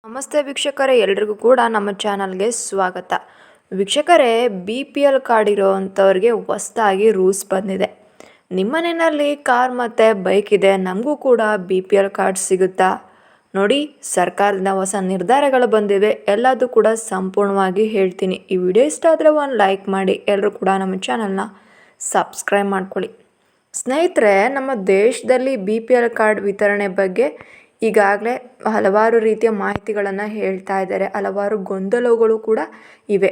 ನಮಸ್ತೆ ವೀಕ್ಷಕರೇ, ಎಲ್ರಿಗೂ ಕೂಡ ನಮ್ಮ ಚಾನಲ್ಗೆ ಸ್ವಾಗತ. ವೀಕ್ಷಕರೇ, BPL ಕಾರ್ಡ್ ಇರೋವಂಥವ್ರಿಗೆ ಹೊಸದಾಗಿ ರೂಲ್ಸ್ ಬಂದಿದೆ. ನಿಮ್ಮ ಮನೆಯಲ್ಲಿ ಕಾರ್ ಮತ್ತು ಬೈಕ್ ಇದೆ, ನಮಗೂ ಕೂಡ BPL ಕಾರ್ಡ್ ಸಿಗುತ್ತಾ? ನೋಡಿ, ಸರ್ಕಾರದಿಂದ ಹೊಸ ನಿರ್ಧಾರಗಳು ಬಂದಿವೆ. ಎಲ್ಲದೂ ಕೂಡ ಸಂಪೂರ್ಣವಾಗಿ ಹೇಳ್ತೀನಿ. ಈ ವಿಡಿಯೋ ಇಷ್ಟ ಆದರೆ ಒಂದು ಲೈಕ್ ಮಾಡಿ, ಎಲ್ಲರೂ ಕೂಡ ನಮ್ಮ ಚಾನಲ್ನ ಸಬ್ಸ್ಕ್ರೈಬ್ ಮಾಡ್ಕೊಳ್ಳಿ. ಸ್ನೇಹಿತರೆ, ನಮ್ಮ ದೇಶದಲ್ಲಿ BPL ಕಾರ್ಡ್ ವಿತರಣೆ ಬಗ್ಗೆ ಈಗಾಗಲೇ ಹಲವಾರು ರೀತಿಯ ಮಾಹಿತಿಗಳನ್ನು ಹೇಳ್ತಾ ಇದ್ದಾರೆ. ಹಲವಾರು ಗೊಂದಲಗಳು ಕೂಡ ಇವೆ.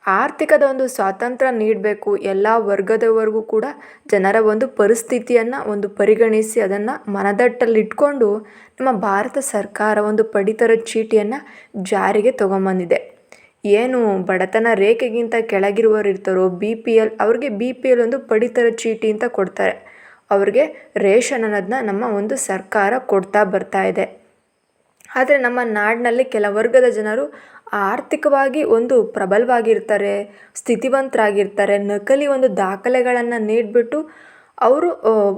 ಆರ್ಥಿಕದ ಒಂದು ಸ್ವಾತಂತ್ರ್ಯ ನೀಡಬೇಕು, ಎಲ್ಲ ವರ್ಗದವರೆಗೂ ಕೂಡ ಜನರ ಒಂದು ಪರಿಸ್ಥಿತಿಯನ್ನು ಒಂದು ಪರಿಗಣಿಸಿ ಅದನ್ನು ಮನದಟ್ಟಲ್ಲಿಟ್ಕೊಂಡು ನಮ್ಮ ಭಾರತ ಸರ್ಕಾರ ಒಂದು ಪಡಿತರ ಚೀಟಿಯನ್ನು ಜಾರಿಗೆ ತಗೊಂಬಂದಿದೆ. ಏನು ಬಡತನ ರೇಖೆಗಿಂತ ಕೆಳಗಿರುವವರು ಇರ್ತಾರೋ BPL, ಅವ್ರಿಗೆ BPL ಒಂದು ಪಡಿತರ ಚೀಟಿ ಅಂತ ಕೊಡ್ತಾರೆ. ಅವ್ರಿಗೆ ರೇಷನ್ ಅನ್ನೋದನ್ನ ನಮ್ಮ ಒಂದು ಸರ್ಕಾರ ಕೊಡ್ತಾ ಬರ್ತಾ ಇದೆ. ಆದರೆ ನಮ್ಮ ನಾಡಿನಲ್ಲಿ ಕೆಲ ವರ್ಗದ ಜನರು ಆರ್ಥಿಕವಾಗಿ ಒಂದು ಪ್ರಬಲವಾಗಿರ್ತಾರೆ, ಸ್ಥಿತಿವಂತರಾಗಿರ್ತಾರೆ. ನಕಲಿ ಒಂದು ದಾಖಲೆಗಳನ್ನು ನೀಡಿಬಿಟ್ಟು ಅವರು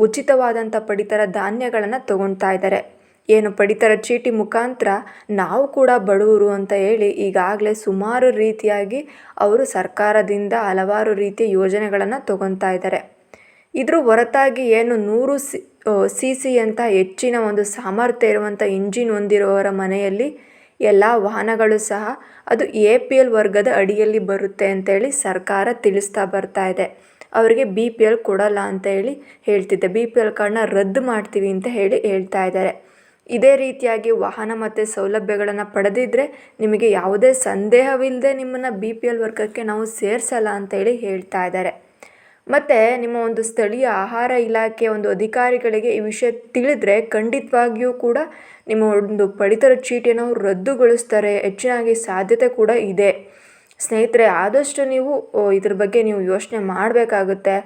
ಉಚಿತವಾದಂಥ ಪಡಿತರ ಧಾನ್ಯಗಳನ್ನು ತಗೊಳ್ತಾ ಇದ್ದಾರೆ. ಏನು ಪಡಿತರ ಚೀಟಿ ಮುಖಾಂತರ ನಾವು ಕೂಡ ಬಡವರು ಅಂತ ಹೇಳಿ ಈಗಾಗಲೇ ಸುಮಾರು ರೀತಿಯಾಗಿ ಅವರು ಸರ್ಕಾರದಿಂದ ಹಲವಾರು ರೀತಿಯ ಯೋಜನೆಗಳನ್ನು ತಗೊಳ್ತಾ ಇದ್ದಾರೆ. ಇದ್ರ ಹೊರತಾಗಿ ಏನು 100 cc ಅಂತ ಹೆಚ್ಚಿನ ಒಂದು ಸಾಮರ್ಥ್ಯ ಇರುವಂಥ ಇಂಜಿನ್ ಹೊಂದಿರುವವರ ಮನೆಯಲ್ಲಿ ಎಲ್ಲ ವಾಹನಗಳು ಸಹ ಅದು APL ವರ್ಗದ ಅಡಿಯಲ್ಲಿ ಬರುತ್ತೆ ಅಂತೇಳಿ ಸರ್ಕಾರ ತಿಳಿಸ್ತಾ ಬರ್ತಾ ಇದೆ. ಅವರಿಗೆ BPL ಕೊಡಲ್ಲ ಅಂತ ಹೇಳ್ತಿದ್ದೆ. BPL ಕಾರ್ಡನ್ನ ರದ್ದು ಮಾಡ್ತೀವಿ ಅಂತ ಹೇಳ್ತಾ ಇದ್ದಾರೆ. ಇದೇ ರೀತಿಯಾಗಿ ವಾಹನ ಮತ್ತು ಸೌಲಭ್ಯಗಳನ್ನು ಪಡೆದಿದ್ದರೆ ನಿಮಗೆ ಯಾವುದೇ ಸಂದೇಹವಿಲ್ಲದೆ ನಿಮ್ಮನ್ನು BPL ವರ್ಗಕ್ಕೆ ನಾವು ಸೇರಿಸಲ್ಲ ಅಂತೇಳಿ ಹೇಳ್ತಾ ಇದ್ದಾರೆ. ಮತ್ತು ನಿಮ್ಮ ಒಂದು ಸ್ಥಳೀಯ ಆಹಾರ ಇಲಾಖೆಯ ಒಂದು ಅಧಿಕಾರಿಗಳಿಗೆ ಈ ವಿಷಯ ತಿಳಿದ್ರೆ ಖಂಡಿತವಾಗಿಯೂ ಕೂಡ ನಿಮ್ಮ ಒಂದು ಪಡಿತರ ಚೀಟಿಯನ್ನು ಅವರು ರದ್ದುಗೊಳಿಸ್ತಾರೆ. ಹೆಚ್ಚಿನಾಗಿ ಸಾಧ್ಯತೆ ಕೂಡ ಇದೆ. ಸ್ನೇಹಿತರೆ, ಆದಷ್ಟು ನೀವು ಇದ್ರ ಬಗ್ಗೆ ನೀವು ಯೋಚನೆ ಮಾಡಬೇಕಾಗುತ್ತೆ.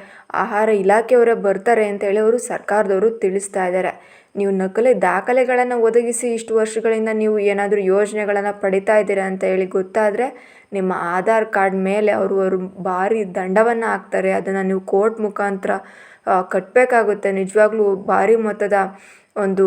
ಆಹಾರ ಇಲಾಖೆಯವರೇ ಬರ್ತಾರೆ ಅಂತೇಳಿ ಅವರು ಸರ್ಕಾರದವರು ತಿಳಿಸ್ತಾ ಇದ್ದಾರೆ. ನೀವು ನಕಲಿ ದಾಖಲೆಗಳನ್ನು ಒದಗಿಸಿ ಇಷ್ಟು ವರ್ಷಗಳಿಂದ ನೀವು ಏನಾದರೂ ಯೋಜನೆಗಳನ್ನು ಪಡಿತಾ ಇದ್ದೀರಾ ಅಂತ ಗೊತ್ತಾದರೆ ನಿಮ್ಮ ಆಧಾರ್ ಕಾರ್ಡ್ ಮೇಲೆ ಅವರು ಭಾರಿ ದಂಡವನ್ನು ಹಾಕ್ತಾರೆ. ಅದನ್ನು ನೀವು ಕೋರ್ಟ್ ಮುಖಾಂತರ ಕಟ್ಟಬೇಕಾಗುತ್ತೆ. ನಿಜವಾಗ್ಲೂ ಭಾರಿ ಮೊತ್ತದ ಒಂದು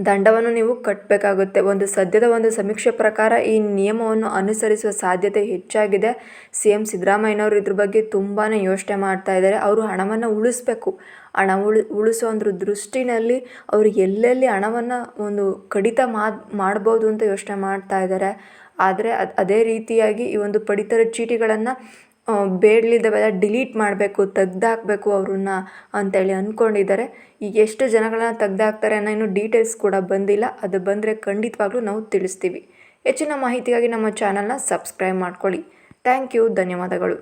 ದಂಡವನ್ನು ನೀವು ಕಟ್ಟಬೇಕಾಗುತ್ತೆ. ಸದ್ಯದ ಒಂದು ಸಮೀಕ್ಷೆ ಪ್ರಕಾರ ಈ ನಿಯಮವನ್ನು ಅನುಸರಿಸುವ ಸಾಧ್ಯತೆ ಹೆಚ್ಚಾಗಿದೆ. CM ಸಿದ್ದರಾಮಯ್ಯನವರು ಇದ್ರ ಬಗ್ಗೆ ತುಂಬಾ ಯೋಚನೆ ಮಾಡ್ತಾ ಇದ್ದಾರೆ. ಅವರು ಹಣವನ್ನು ಉಳಿಸ್ಬೇಕು. ಹಣ ಉಳಿಸೋ ಒಂದು ದೃಷ್ಟಿನಲ್ಲಿ ಅವರು ಎಲ್ಲೆಲ್ಲಿ ಹಣವನ್ನು ಒಂದು ಕಡಿತ ಮಾಡ್ಬೋದು ಅಂತ ಯೋಚನೆ ಮಾಡ್ತಾ ಇದ್ದಾರೆ. ಆದರೆ ಅದೇ ರೀತಿಯಾಗಿ ಈ ಒಂದು ಪಡಿತರ ಚೀಟಿಗಳನ್ನು ಬೇಡಲಿದ್ದವೆಲ್ಲ ಡಿಲೀಟ್ ಮಾಡಬೇಕು, ತೆಗ್ದಾಕಬೇಕು ಅವ್ರನ್ನ ಅಂತೇಳಿ ಅಂದ್ಕೊಂಡಿದ್ದಾರೆ. ಈಗ ಎಷ್ಟು ಜನಗಳನ್ನ ತೆಗ್ದಾಕ್ತಾರೆ ಅನ್ನೋ ಇನ್ನೂ ಡೀಟೇಲ್ಸ್ ಕೂಡ ಬಂದಿಲ್ಲ. ಅದು ಬಂದರೆ ಖಂಡಿತವಾಗ್ಲೂ ನಾವು ತಿಳಿಸ್ತೀವಿ. ಹೆಚ್ಚಿನ ಮಾಹಿತಿಗಾಗಿ ನಮ್ಮ ಚಾನಲ್ನ ಸಬ್ಸ್ಕ್ರೈಬ್ ಮಾಡ್ಕೊಳ್ಳಿ. ಥ್ಯಾಂಕ್ ಯು, ಧನ್ಯವಾದಗಳು.